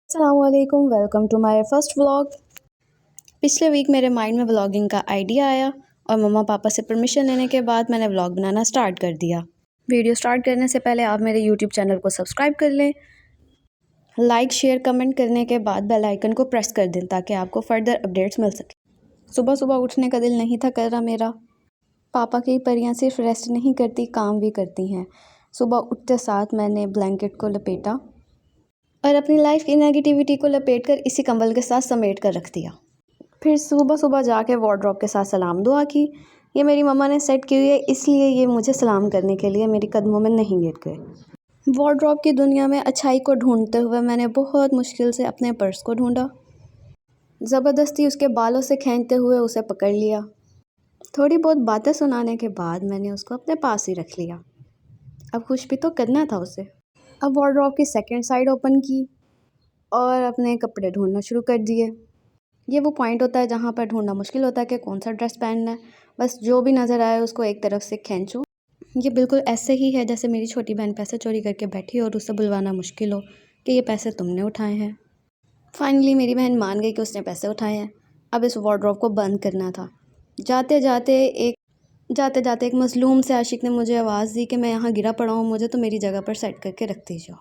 अस्सलामुअलैकुम, welcome to my first vlog. पिछले week मेरे माइंड में व्लॉगिंग का आइडिया आया और मम्मा पापा से परमिशन लेने के बाद मैंने व्लॉग बनाना स्टार्ट कर दिया। वीडियो स्टार्ट करने से पहले आप मेरे यूट्यूब चैनल को सब्सक्राइब कर लें, लाइक शेयर कमेंट करने के बाद बेल आइकन को प्रेस कर दें ताकि आपको फर्दर अपडेट्स मिल सके। सुबह सुबह उठने का दिल नहीं था कर रहा मेरा। पापा की परियां सिर्फ रेस्ट नहीं करती, काम भी करती हैं। सुबह उठते साथ मैंने ब्लैंकेट को लपेटा और अपनी लाइफ की नेगेटिविटी को लपेटकर इसी कंबल के साथ समेट कर रख दिया। फिर सुबह सुबह जाके वार्डरोब के साथ सलाम दुआ की। ये मेरी मम्मा ने सेट की हुई है, इसलिए ये मुझे सलाम करने के लिए मेरे कदमों में नहीं गिर गए। वार्डरोब की दुनिया में अच्छाई को ढूंढते हुए मैंने बहुत मुश्किल से अपने पर्स को ढूंढा। ज़बरदस्ती उसके बालों से खींचते हुए उसे पकड़ लिया। थोड़ी बहुत बातें सुनाने के बाद मैंने उसको अपने पास ही रख लिया। अब खुश भी तो करना था उसे। अब वार्डरोब की सेकंड साइड ओपन की और अपने कपड़े ढूंढना शुरू कर दिए। ये वो पॉइंट होता है जहाँ पर ढूंढना मुश्किल होता है कि कौन सा ड्रेस पहनना है। बस जो भी नज़र आए उसको एक तरफ से खींचो। ये बिल्कुल ऐसे ही है जैसे मेरी छोटी बहन पैसे चोरी करके बैठी और उससे बुलवाना मुश्किल हो कि ये पैसे तुमने उठाए हैं। फाइनली मेरी बहन मान गई कि उसने पैसे उठाए हैं। अब इस वार्डरोब को बंद करना था। जाते जाते एक मजलूम से आशिक ने मुझे आवाज़ दी कि मैं यहाँ गिरा पड़ा हूँ, मुझे तो मेरी जगह पर सेट करके रख दीजिए।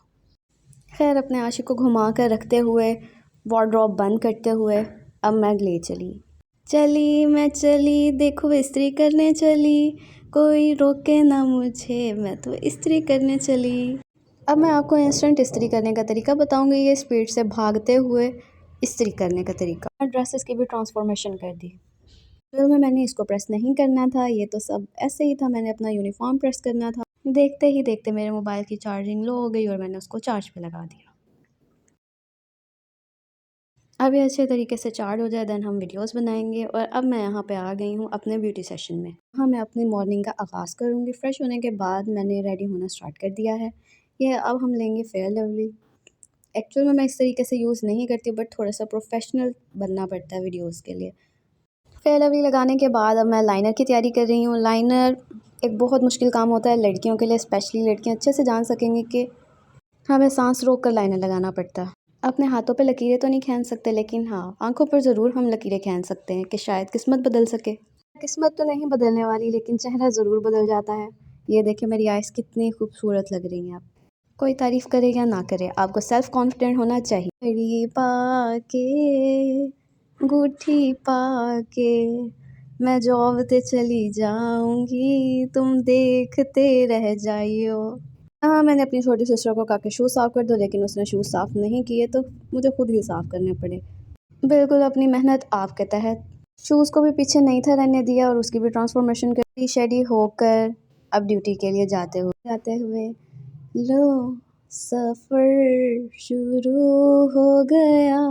खैर, अपने आशिक को घुमा कर रखते हुए वार्डरोब बंद करते हुए अब मैं ले मैं चली देखो इस्त्री करने चली, कोई रोके ना मुझे, मैं तो इस्त्री करने चली। अब मैं आपको इंस्टेंट इस्त्री करने का तरीका बताऊंगी, ये स्पीड से भागते हुए इस्त्री करने का तरीका। ड्रेसेस की भी ट्रांसफॉर्मेशन कर दी। फिर में मैंने इसको प्रेस नहीं करना था, ये तो सब ऐसे ही था, मैंने अपना यूनिफॉर्म प्रेस करना था। देखते ही देखते मेरे मोबाइल की चार्जिंग लो हो गई और मैंने उसको चार्ज पे लगा दिया। अब ये अच्छे तरीके से चार्ज हो जाए देन हम वीडियोस बनाएंगे। और अब मैं यहाँ पे आ गई हूँ अपने ब्यूटी सेशन में। हाँ, मैं अपनी मॉर्निंग का आगाज़ करूँगी। फ्रेश होने के बाद मैंने रेडी होना स्टार्ट कर दिया है। ये अब हम लेंगे फेयर लवली। एक्चुअल में मैं इस तरीके से यूज़ नहीं करती, बट थोड़ा सा प्रोफेशनल बनना पड़ता है वीडियोज़ के लिए। फेयर लवली लगाने के बाद अब मैं लाइनर की तैयारी कर रही हूँ। लाइनर एक बहुत मुश्किल काम होता है लड़कियों के लिए, स्पेशली लड़कियाँ अच्छे से जान सकेंगी कि हमें सांस रोक कर लाइनर लगाना पड़ता है। अपने हाथों पे लकीरें तो नहीं खींच सकते, लेकिन हाँ, आंखों पर ज़रूर हम लकीरें खींच सकते हैं कि शायद किस्मत बदल सके। किस्मत तो नहीं बदलने वाली, लेकिन चेहरा ज़रूर बदल जाता है। ये देखें मेरी आइज़ कितनी खूबसूरत लग रही हैं। आप कोई तारीफ़ करे या ना करे, आपको सेल्फ कॉन्फिडेंट होना चाहिए। घड़ी पाके अंगूठी पाके मैं जॉब ते चली जाऊंगी, तुम देखते रह जाइयो। हाँ, मैंने अपनी छोटी सिस्टर को कहा कि शूज़ साफ़ कर दो, लेकिन उसने शूज़ साफ़ नहीं किए तो मुझे खुद ही साफ़ करने पड़े। बिल्कुल अपनी मेहनत आपके तहत। शूज़ को भी पीछे नहीं था रहने दिया और उसकी भी ट्रांसफॉर्मेशन कर शेडी होकर अब ड्यूटी के लिए जाते हुए लो सफ़र शुरू हो गया।